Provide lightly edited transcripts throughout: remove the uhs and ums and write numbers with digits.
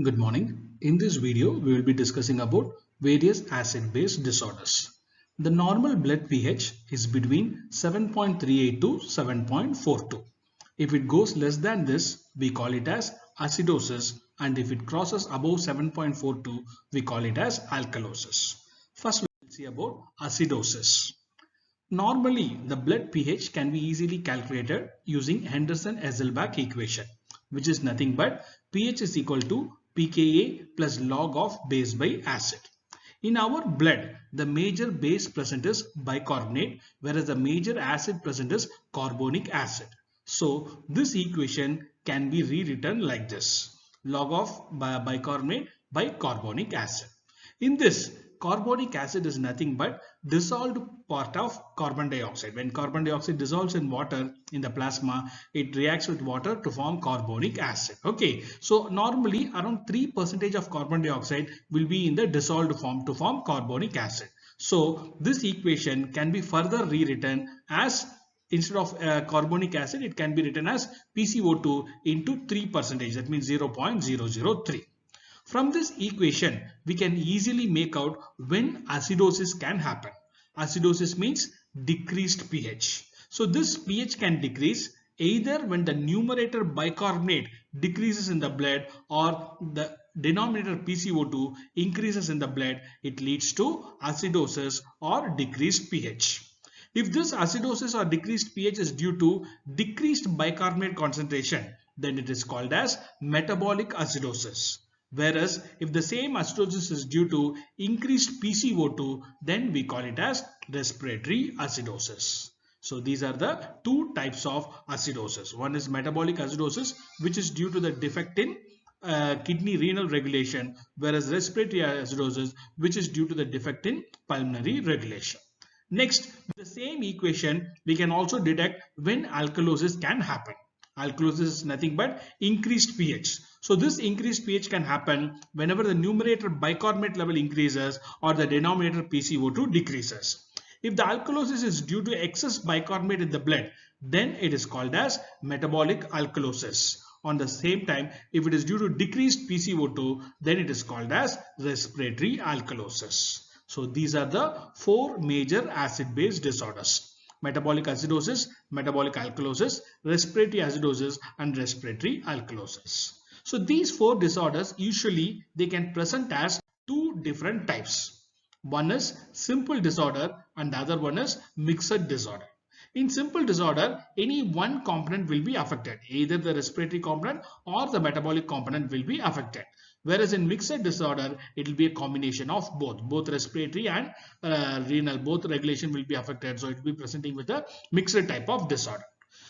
Good morning. In this video, we will be discussing about various acid-base disorders. The normal blood pH is between 7.38 to 7.42. If it goes less than this, we call it as acidosis, and if it crosses above 7.42, we call it as alkalosis. First, we will see about acidosis. Normally, the blood pH can be easily calculated using Henderson-Hasselbalch equation, which is nothing but pH is equal to pKa plus log of base by acid. In our blood, the major base present is bicarbonate, whereas the major acid present is carbonic acid. So, this equation can be rewritten like this: log of bicarbonate by carbonic acid. In this, carbonic acid is nothing but dissolved part of carbon dioxide. When carbon dioxide dissolves in water in the plasma, it reacts with water to form carbonic acid. Okay, so normally around 3% of carbon dioxide will be in the dissolved form to form carbonic acid. So this equation can be further rewritten as, instead of carbonic acid, it can be written as PCO2 into 3%, that means 0.003. From this equation, we can easily make out when acidosis can happen. Acidosis means decreased pH. So this pH can decrease either when the numerator bicarbonate decreases in the blood or the denominator PCO2 increases in the blood. It leads to acidosis or decreased pH. If this acidosis or decreased pH is due to decreased bicarbonate concentration, then it is called as metabolic acidosis. Whereas if the same acidosis is due to increased PCO2, then we call it as respiratory acidosis. So these are the two types of acidosis. One is metabolic acidosis, which is due to the defect in kidney renal regulation, whereas respiratory acidosis, which is due to the defect in pulmonary regulation. Next, with the same equation, we can also detect when alkalosis can happen. Alkalosis is nothing but increased pH. So this increased pH can happen whenever the numerator bicarbonate level increases or the denominator PCO2 decreases. If the alkalosis is due to excess bicarbonate in the blood, then it is called as metabolic alkalosis. On the same time, if it is due to decreased PCO2, then it is called as respiratory alkalosis. So these are the four major acid-base disorders: metabolic acidosis, metabolic alkalosis, respiratory acidosis, and respiratory alkalosis. So these four disorders, usually they can present as two different types. One is simple disorder and the other one is mixed disorder. In simple disorder, any one component will be affected. Either the respiratory component or the metabolic component will be affected. Whereas in mixed disorder, it will be a combination of both respiratory and renal, both regulation will be affected. So it will be presenting with a mixed type of disorder.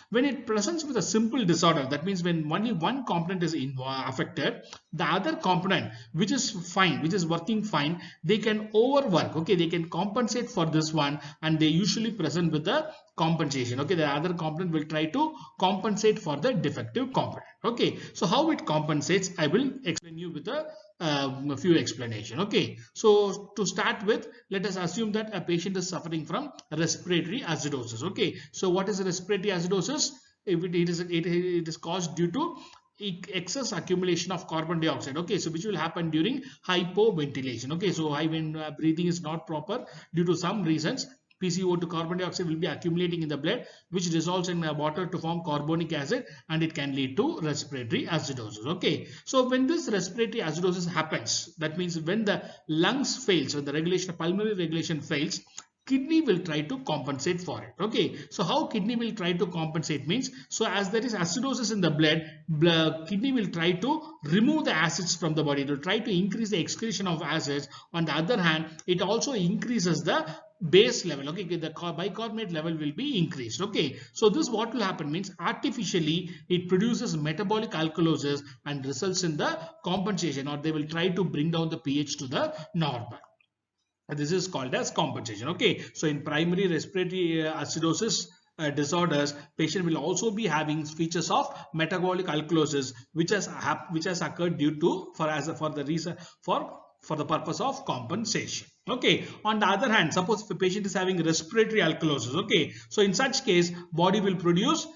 When it presents with a simple disorder, that means when only one component is affected, the other component, which is fine, which is working fine, they can overwork. Okay, they can compensate for this one, and they usually present with the compensation. Okay, the other component will try to compensate for the defective component. Okay, so how it compensates, I will explain you with a few explanation. Okay, so to start with, let us assume that a patient is suffering from respiratory acidosis. Okay, so what is respiratory acidosis? If it is caused due to excess accumulation of carbon dioxide. Okay, so which will happen during hypoventilation. Okay, so when breathing is not proper due to some reasons, PCO2, carbon dioxide, will be accumulating in the blood, which dissolves in water to form carbonic acid, and it can lead to respiratory acidosis. Okay, so when this respiratory acidosis happens, that means when the lungs fails, when the regulation, pulmonary regulation fails, kidney will try to compensate for it. Okay, so how kidney will try to compensate means, so as there is acidosis in the blood, kidney will try to remove the acids from the body. It will try to increase the excretion of acids. On the other hand, it also increases the base level. Okay, the bicarbonate level will be increased. Okay, so this what will happen means, artificially it produces metabolic alkalosis and results in the compensation, or they will try to bring down the pH to the normal. This is called as compensation. Okay, so in primary respiratory acidosis disorders, patient will also be having features of metabolic alkalosis, which has occurred due to for the purpose of compensation. Okay, on the other hand, suppose if a patient is having respiratory alkalosis, okay, so in such case, body will produce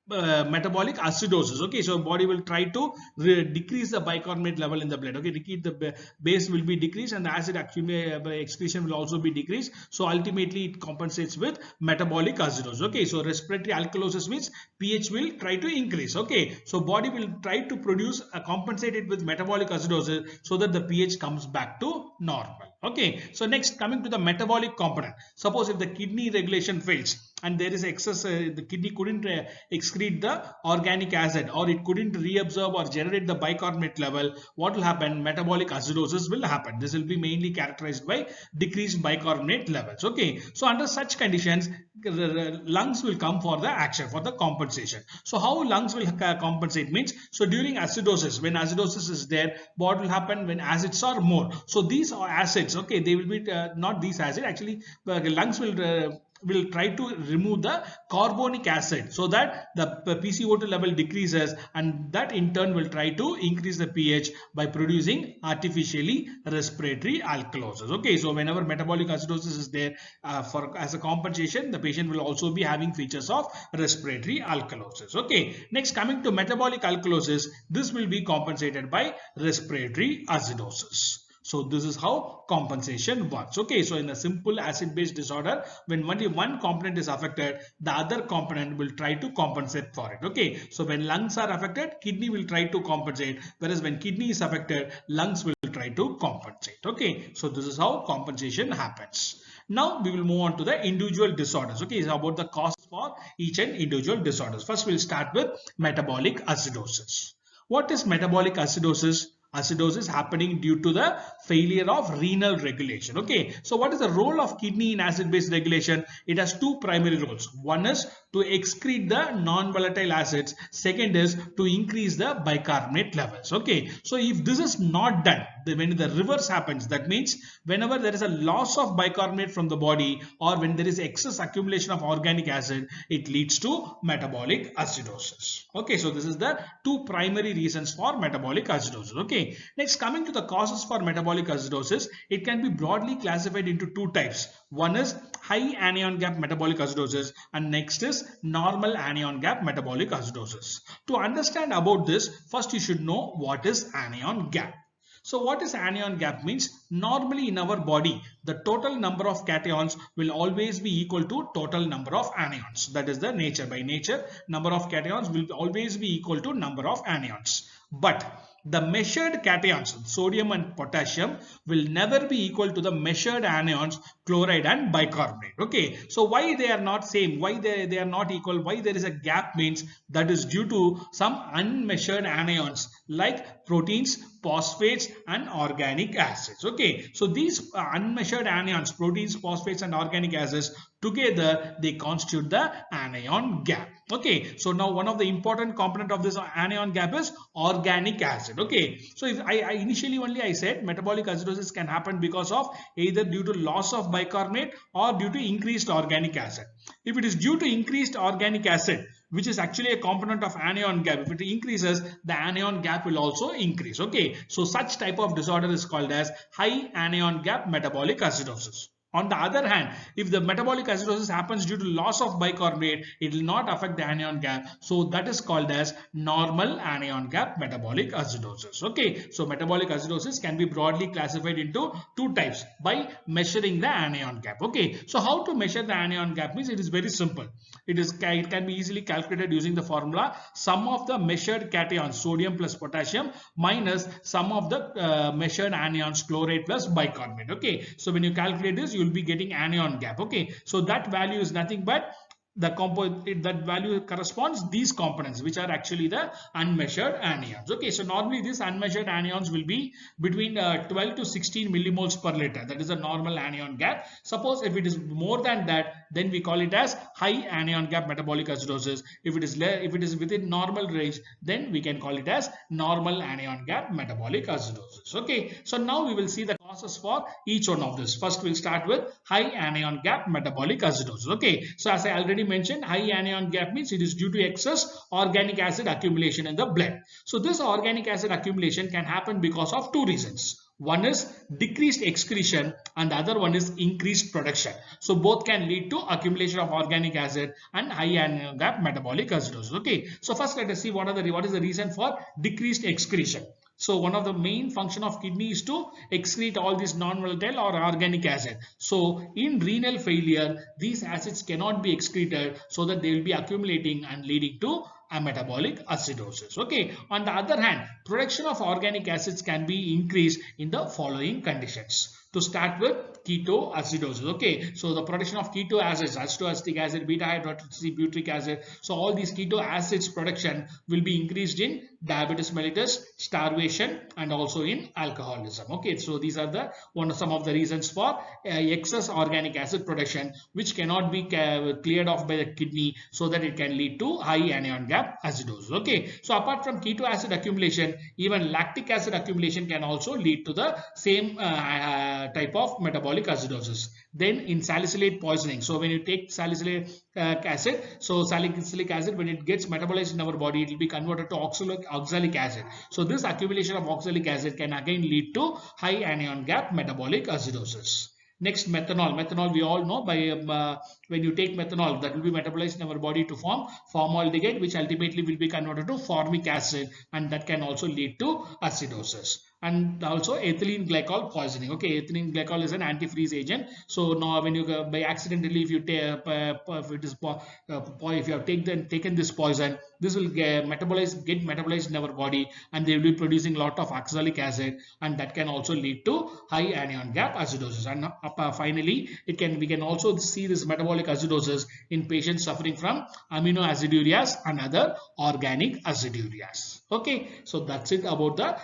metabolic acidosis. Okay, so body will try to decrease the bicarbonate level in the blood. Okay, the base will be decreased and the acid excretion will also be decreased. So ultimately it compensates with metabolic acidosis. Okay, so respiratory alkalosis means pH will try to increase. Okay, so body will try to produce compensate it with metabolic acidosis so that the pH comes back to normal. Okay, so next, coming to the metabolic component. Suppose if the kidney regulation fails and there is excess, the kidney couldn't excrete the organic acid, or it couldn't reabsorb or generate the bicarbonate level, what will happen? Metabolic acidosis will happen. This will be mainly characterized by decreased bicarbonate levels. Okay, so under such conditions, lungs will come for the action, for the compensation. So how lungs will compensate means, so during acidosis, when acidosis is there, what will happen when acids are more? So these are acids. Okay, they will be not these acids. Actually, lungs will try to remove the carbonic acid so that the PCO2 level decreases, and that in turn will try to increase the pH by producing artificially respiratory alkalosis. Okay, so whenever metabolic acidosis is there, as a compensation, the patient will also be having features of respiratory alkalosis. Okay, next, coming to metabolic alkalosis, this will be compensated by respiratory acidosis. So this is how compensation works. Okay, so in a simple acid-base disorder, when only one component is affected, the other component will try to compensate for it. Okay, so when lungs are affected, kidney will try to compensate, whereas when kidney is affected, lungs will try to compensate. Okay, so this is how compensation happens. Now we will move on to the individual disorders. Okay, it's about the cause for each and individual disorders. First, we'll start with metabolic acidosis. What is metabolic acidosis? Acidosis happening due to the failure of renal regulation. Okay, so what is the role of kidney in acid-base regulation? It has two primary roles. One is to excrete the non-volatile acids. Second is to increase the bicarbonate levels. Okay, so if this is not done, when the reverse happens, that means whenever there is a loss of bicarbonate from the body, or when there is excess accumulation of organic acid, it leads to metabolic acidosis. Okay, so this is the two primary reasons for metabolic acidosis. Okay, next, coming to the causes for metabolic acidosis, it can be broadly classified into two types. One is high anion gap metabolic acidosis, and next is normal anion gap metabolic acidosis. To understand about this, first you should know what is anion gap. So what is anion gap means? Normally in our body, the total number of cations will always be equal to total number of anions. That is the nature. By nature, number of cations will always be equal to number of anions. But the measured cations, sodium and potassium, will never be equal to the measured anions, chloride and bicarbonate. Okay, so why they are not same? Why they are not equal? Why there is a gap means that is due to some unmeasured anions like proteins, phosphates and organic acids. Okay, so these unmeasured anions, proteins, phosphates and organic acids, together they constitute the anion gap. Okay, so now one of the important component of this anion gap is organic acid. Okay, so if I initially only I said metabolic acidosis can happen because of either due to loss of bicarbonate or due to increased organic acid. If it is due to increased organic acid, which is actually a component of anion gap, if it increases, the anion gap will also increase. Okay, so such type of disorder is called as high anion gap metabolic acidosis. On the other hand, if the metabolic acidosis happens due to loss of bicarbonate, it will not affect the anion gap. So that is called as normal anion gap metabolic acidosis. Okay, so metabolic acidosis can be broadly classified into two types by measuring the anion gap. Okay, so how to measure the anion gap means it is very simple. It can be easily calculated using the formula sum of the measured cations, sodium plus potassium, minus sum of the measured anions, chloride plus bicarbonate. Okay, so when you calculate this, you will be getting anion gap. Okay, so that value is nothing but that value corresponds these components, which are actually the unmeasured anions. Okay, so normally these unmeasured anions will be between 12 to 16 millimoles per liter. That is a normal anion gap. Suppose if it is more than that, then we call it as high anion gap metabolic acidosis. If it is within normal range, then we can call it as normal anion gap metabolic acidosis. Okay, so now we will see the cause causes for each one of this. First, we'll start with high anion gap metabolic acidosis. Okay, so as I already mentioned, high anion gap means it is due to excess organic acid accumulation in the blood. So this organic acid accumulation can happen because of two reasons. One is decreased excretion and the other one is increased production. So both can lead to accumulation of organic acid and high anion gap metabolic acidosis. Okay, so first let us see what is the reason for decreased excretion. So one of the main function of kidney is to excrete all these non-volatile or organic acid. So in renal failure, these acids cannot be excreted, so that they will be accumulating and leading to a metabolic acidosis. Okay. On the other hand, production of organic acids can be increased in the following conditions. To start with, ketoacidosis. Okay, so the production of keto acids, acetoacetic acid, beta hydroxy butyric acid. So all these keto acids production will be increased in diabetes mellitus, starvation, and also in alcoholism. Okay, so these are some of the reasons for excess organic acid production, which cannot be cleared off by the kidney, so that it can lead to high anion gap acidosis. Okay, so apart from keto acid accumulation, even lactic acid accumulation can also lead to the same type of metabolic acidosis. Then in salicylate poisoning, so when you take salicylate acid, so salicylic acid, when it gets metabolized in our body, it will be converted to oxalic acid. So this accumulation of oxalic acid can again lead to high anion gap metabolic acidosis. Next, methanol. Methanol we all know, by when you take methanol, that will be metabolized in our body to form formaldehyde, which ultimately will be converted to formic acid, and that can also lead to acidosis. And also ethylene glycol poisoning. Okay, ethylene glycol is an antifreeze agent. So now when you by accidentally, if you take if you have taken this poison, this will get metabolized in our body, and they will be producing a lot of oxalic acid, and that can also lead to high anion gap acidosis. And finally, we can also see this metabolic acidosis in patients suffering from aminoacidurias and other organic acidurias. Okay, so that's it about the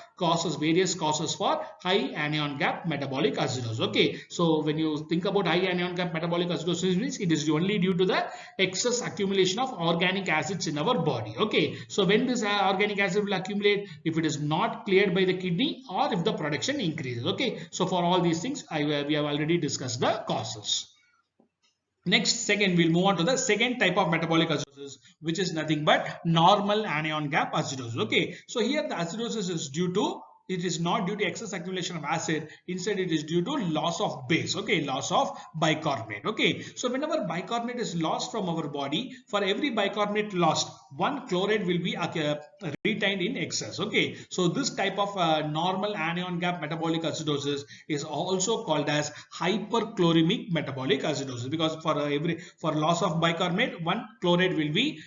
various causes for high anion gap metabolic acidosis. Okay, so when you think about high anion gap metabolic acidosis, means it is only due to the excess accumulation of organic acids in our body. Okay, so when this organic acid will accumulate, if it is not cleared by the kidney, or if the production increases. Okay, so for all these things, we have already discussed the causes. Next, we'll move on to the second type of metabolic acidosis, which is nothing but normal anion gap acidosis. Okay, so here the acidosis is it is not due to excess accumulation of acid. Instead, it is due to loss of base. Okay, loss of bicarbonate. Okay, so whenever bicarbonate is lost from our body, for every bicarbonate lost, one chloride will be retained in excess. Okay, so this type of normal anion gap metabolic acidosis is also called as hyperchloremic metabolic acidosis, because for loss of bicarbonate, one chloride will be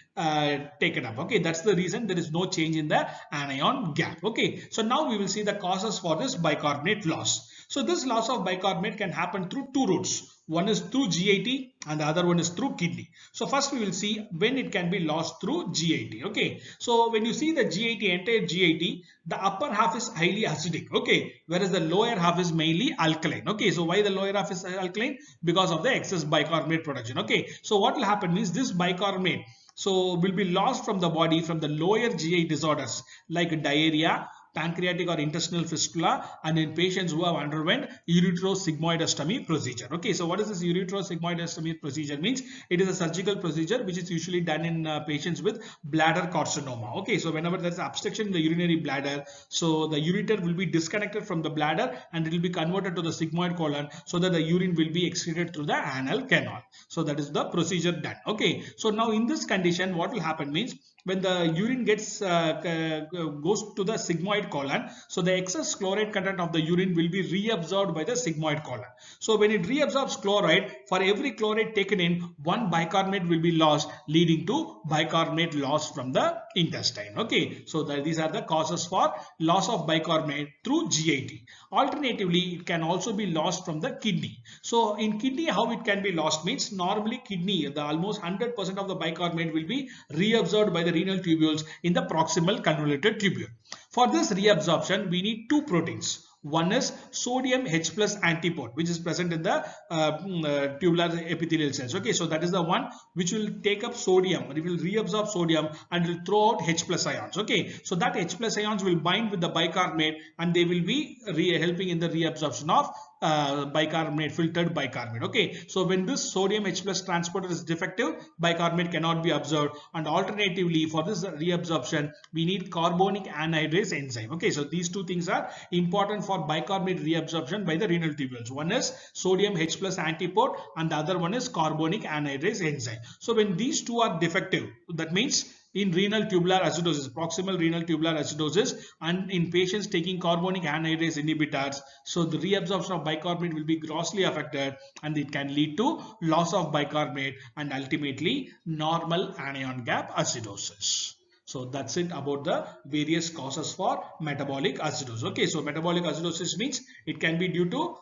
taken up. Okay, that's the reason there is no change in the anion gap. Okay, so now we will see the causes for this bicarbonate loss. So this loss of bicarbonate can happen through two routes. One is through GIT and the other one is through kidney. So first we will see when it can be lost through GIT. Okay, so when you see the entire GIT, the upper half is highly acidic. Okay, whereas the lower half is mainly alkaline. Okay, so why the lower half is alkaline? Because of the excess bicarbonate production. Okay, so what will happen means this bicarbonate will be lost from the body from the lower GI disorders like diarrhea, pancreatic or intestinal fistula, and in patients who have underwent ureterosigmoidostomy procedure. Okay, so what is this ureterosigmoidostomy procedure means? It is a surgical procedure which is usually done in patients with bladder carcinoma. Okay, so whenever there is obstruction in the urinary bladder, so the ureter will be disconnected from the bladder and it will be converted to the sigmoid colon, so that the urine will be excreted through the anal canal. So that is the procedure done. Okay, so now in this condition, what will happen means, when the urine goes to the sigmoid colon, so the excess chloride content of the urine will be reabsorbed by the sigmoid colon. So when it reabsorbs chloride, for every chloride taken in, one bicarbonate will be lost, leading to bicarbonate loss from the intestine. Okay, so these are the causes for loss of bicarbonate through GIT. Alternatively, it can also be lost from the kidney. So in kidney, how it can be lost means, normally kidney, the almost 100% of the bicarbonate will be reabsorbed by the renal tubules in the proximal convoluted tubule. For this reabsorption, we need two proteins. One is sodium H plus antipode, which is present in the tubular epithelial cells. Okay, so that is the one which will take up sodium, it will reabsorb sodium and will throw out H plus ions. Okay, so that H plus ions will bind with the bicarbonate and they will be helping in the reabsorption of bicarbonate, filtered bicarbonate. Okay, so when this sodium H plus transporter is defective, bicarbonate cannot be absorbed, and alternatively for this reabsorption we need carbonic anhydrase enzyme. Okay, so these two things are important for bicarbonate reabsorption by the renal tubules. One is sodium H plus antipode and the other one is carbonic anhydrase enzyme. So when these two are defective, that means in renal tubular acidosis, proximal renal tubular acidosis, and in patients taking carbonic anhydrase inhibitors, so the reabsorption of bicarbonate will be grossly affected and it can lead to loss of bicarbonate and ultimately normal anion gap acidosis. So that's it about the various causes for metabolic acidosis. Okay, so metabolic acidosis means it can be due to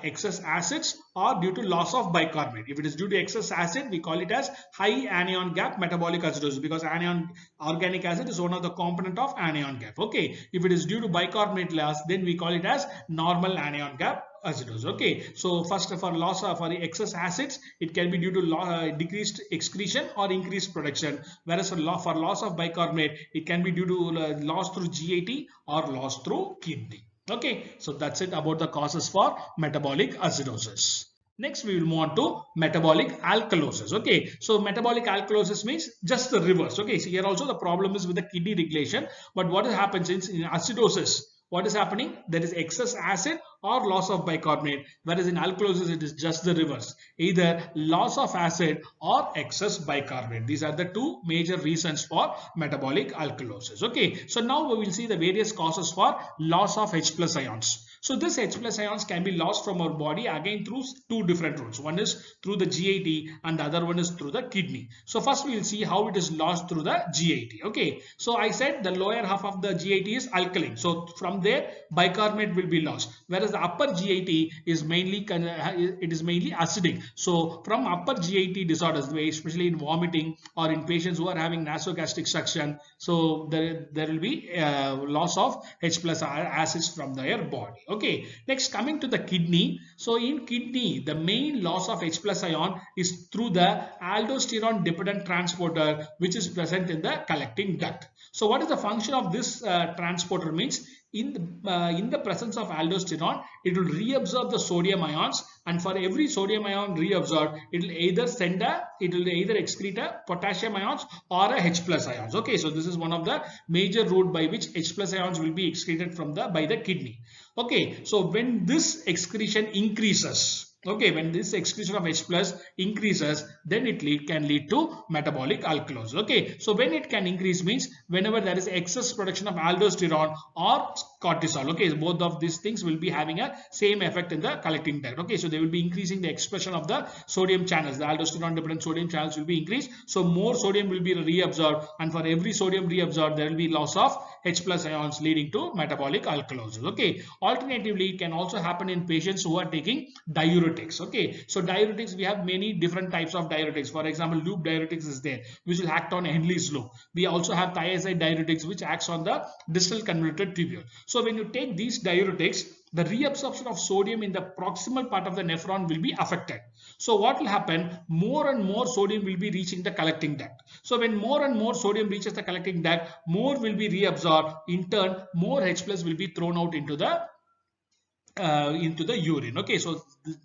excess acids or due to loss of bicarbonate. If it is due to excess acid, we call it as high anion gap metabolic acidosis, because anion organic acid is one of the component of anion gap. Okay, if it is due to bicarbonate loss, then we call it as normal anion gap acidosis. Okay, so first for loss of for excess acids, it can be due to decreased excretion or increased production, whereas for loss of bicarbonate, it can be due to loss through GAT or loss through kidney. Okay, so that's it about the causes for metabolic acidosis. Next, we will move on to metabolic alkalosis. Okay, so metabolic alkalosis means just the reverse. Okay, so here also the problem is with the kidney regulation, but what happens is in acidosis, what is happening? There is excess acid or loss of bicarbonate, whereas in alkalosis it is just the reverse, either loss of acid or excess bicarbonate. These are the two major reasons for metabolic alkalosis. Okay, so now we will see the various causes for loss of H plus ions. So this H plus ions can be lost from our body again through two different routes. One is through the GAT and the other one is through the kidney. So first we will see how it is lost through the GAT. Okay, so I said the lower half of the GAT is alkaline. So from there bicarbonate will be lost, whereas the upper GAT is mainly acidic. So from upper GAT disorders, especially in vomiting or in patients who are having nasogastric suction, so there will be loss of H plus acids from their body. Okay, next coming to the kidney. So in kidney, the main loss of H plus ion is through the aldosterone dependent transporter, which is present in the collecting duct. So what is the function of this transporter? Means in the presence of aldosterone, it will reabsorb the sodium ions, and for every sodium ion reabsorbed, it will either excrete a potassium ions or a H plus ions. Okay, so this is one of the major route by which H plus ions will be excreted by the kidney. Okay, so when this excretion increases, okay, when this excretion of H plus increases, then it can lead to metabolic alkalosis. Okay, so when it can increase means whenever there is excess production of aldosterone or cortisol. Okay, so both of these things will be having a same effect in the collecting duct. Okay, so they will be increasing the expression of the sodium channels. The aldosterone dependent sodium channels will be increased, so more sodium will be reabsorbed, and for every sodium reabsorbed, there will be loss of H plus ions, leading to metabolic alkalosis. Okay, alternatively, it can also happen in patients who are taking diuretics. Okay, so diuretics, we have many different types of diuretics. For example, loop diuretics is there, which will act on Henle's loop. We also have thiazide diuretics, which acts on the distal convoluted tubule. So when you take these diuretics, the reabsorption of sodium in the proximal part of the nephron will be affected. So what will happen? More and more sodium will be reaching the collecting duct. So when more and more sodium reaches the collecting duct, more will be reabsorbed. In turn, more H plus will be thrown out into the urine. Okay, so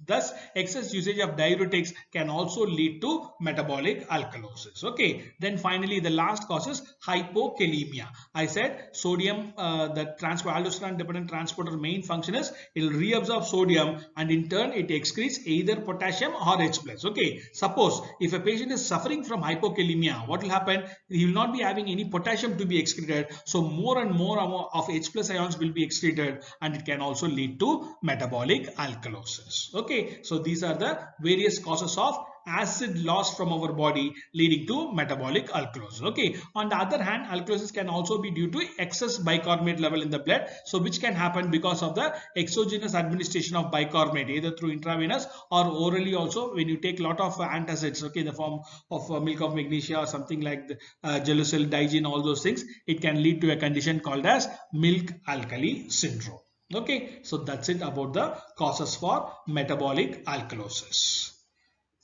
thus excess usage of diuretics can also lead to metabolic alkalosis. Okay, then finally the last cause is hypokalemia. I said sodium, the aldosterone dependent transporter main function is it will reabsorb sodium and in turn it excretes either potassium or H plus. Okay, suppose if a patient is suffering from hypokalemia, what will happen? He will not be having any potassium to be excreted, so more and more of H plus ions will be excreted, and it can also lead to metabolic alkalosis. Okay, so these are the various causes of acid loss from our body leading to metabolic alkalosis. Okay, on the other hand, alkalosis can also be due to excess bicarbonate level in the blood, so which can happen because of the exogenous administration of bicarbonate, either through intravenous or orally. Also, when you take a lot of antacids, okay, in the form of milk of magnesia or something like the Gelusil, Digene, all those things, it can lead to a condition called as milk alkali syndrome. Okay, so that's it about the causes for metabolic alkalosis.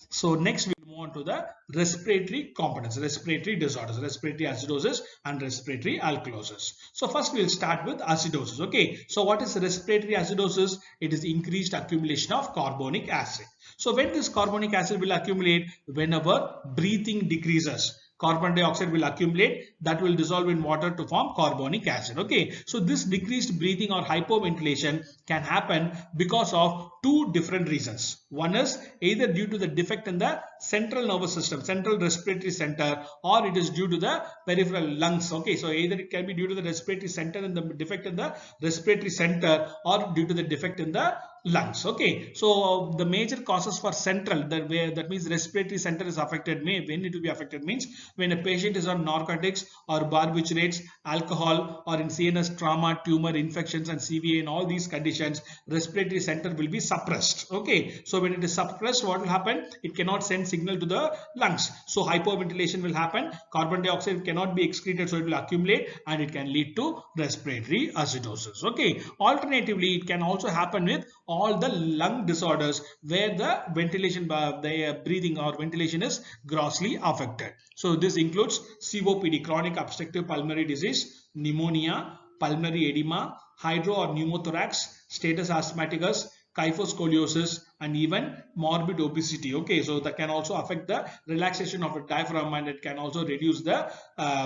So next we move on to the respiratory components, respiratory disorders, respiratory acidosis and respiratory alkalosis. So first we'll start with acidosis. Okay, so what is respiratory acidosis? It is increased accumulation of carbonic acid. So when this carbonic acid will accumulate, whenever breathing decreases, carbon dioxide will accumulate, that will dissolve in water to form carbonic acid. Okay, so this decreased breathing or hypoventilation can happen because of two different reasons. One is either due to the defect in the central nervous system, central respiratory center, or it is due to the peripheral lungs. Okay, so either it can be due to the respiratory center and the defect in the respiratory center, or due to the defect in the lungs. Okay, so the major causes for central, that means respiratory center is affected, when it will be affected means when a patient is on narcotics or barbiturates, alcohol, or in CNS trauma, tumor, infections and CVA. In all these conditions, respiratory center will be suppressed. Okay, so when it is suppressed, what will happen? It cannot send signal to the lungs, so hypoventilation will happen, carbon dioxide cannot be excreted, so it will accumulate and it can lead to respiratory acidosis. Okay, alternatively, it can also happen with all the lung disorders where the ventilation, the breathing or ventilation is grossly affected. So this includes COPD, chronic obstructive pulmonary disease, pneumonia, pulmonary edema, hydro or pneumothorax, status asthmaticus, kyphoscoliosis, and even morbid obesity. Okay, so that can also affect the relaxation of the diaphragm, and it can also reduce the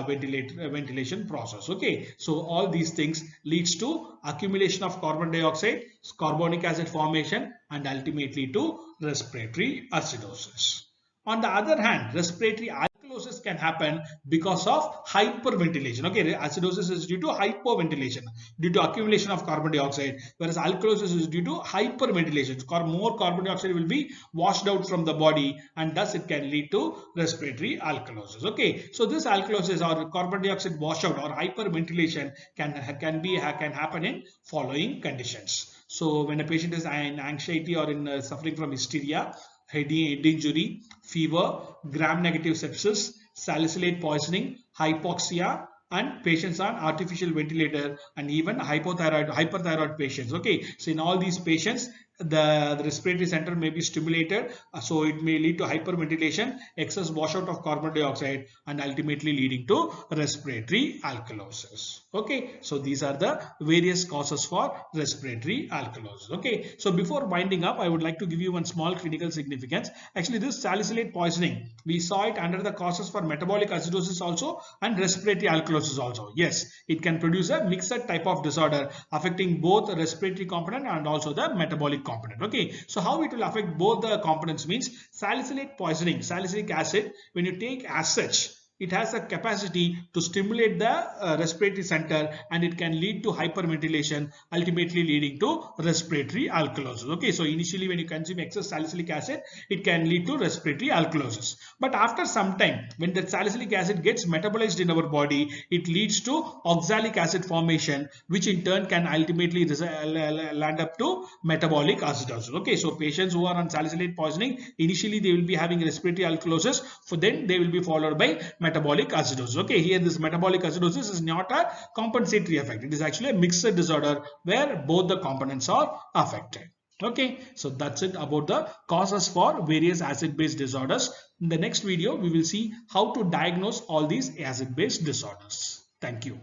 ventilation process. Okay, so all these things leads to accumulation of carbon dioxide, carbonic acid formation, and ultimately to respiratory acidosis. On the other hand, respiratory alkalosis can happen because of hyperventilation. Okay, acidosis is due to hypoventilation, due to accumulation of carbon dioxide, whereas alkalosis is due to hyperventilation. More carbon dioxide will be washed out from the body, and thus it can lead to respiratory alkalosis. Okay, so this alkalosis or carbon dioxide washout or hyperventilation can happen in following conditions. So when a patient is in anxiety or in suffering from hysteria, head injury, fever, gram-negative sepsis, salicylate poisoning, hypoxia, and patients on artificial ventilator, and even hyperthyroid patients. Okay, so in all these patients, the respiratory center may be stimulated, so it may lead to hyperventilation, excess washout of carbon dioxide, and ultimately leading to respiratory alkalosis. Okay, so these are the various causes for respiratory alkalosis. Okay, so before winding up, I would like to give you one small clinical significance. Actually, this salicylate poisoning, we saw it under the causes for metabolic acidosis also and respiratory alkalosis also. Yes, it can produce a mixed type of disorder affecting both the respiratory component and also the metabolic component. Okay, so how it will affect both the components means salicylate poisoning, salicylic acid, when you take as such, it has a capacity to stimulate the respiratory center, and it can lead to hyperventilation, ultimately leading to respiratory alkalosis. Okay, so initially when you consume excess salicylic acid, it can lead to respiratory alkalosis. But after some time, when that salicylic acid gets metabolized in our body, it leads to oxalic acid formation, which in turn can ultimately land up to metabolic acidosis. Okay, so patients who are on salicylate poisoning, initially they will be having respiratory alkalosis, for then they will be followed by metabolic acidosis. Okay, here this metabolic acidosis is not a compensatory effect. It is actually a mixed disorder where both the components are affected. Okay, so that's it about the causes for various acid-based disorders. In the next video, we will see how to diagnose all these acid-based disorders. Thank you.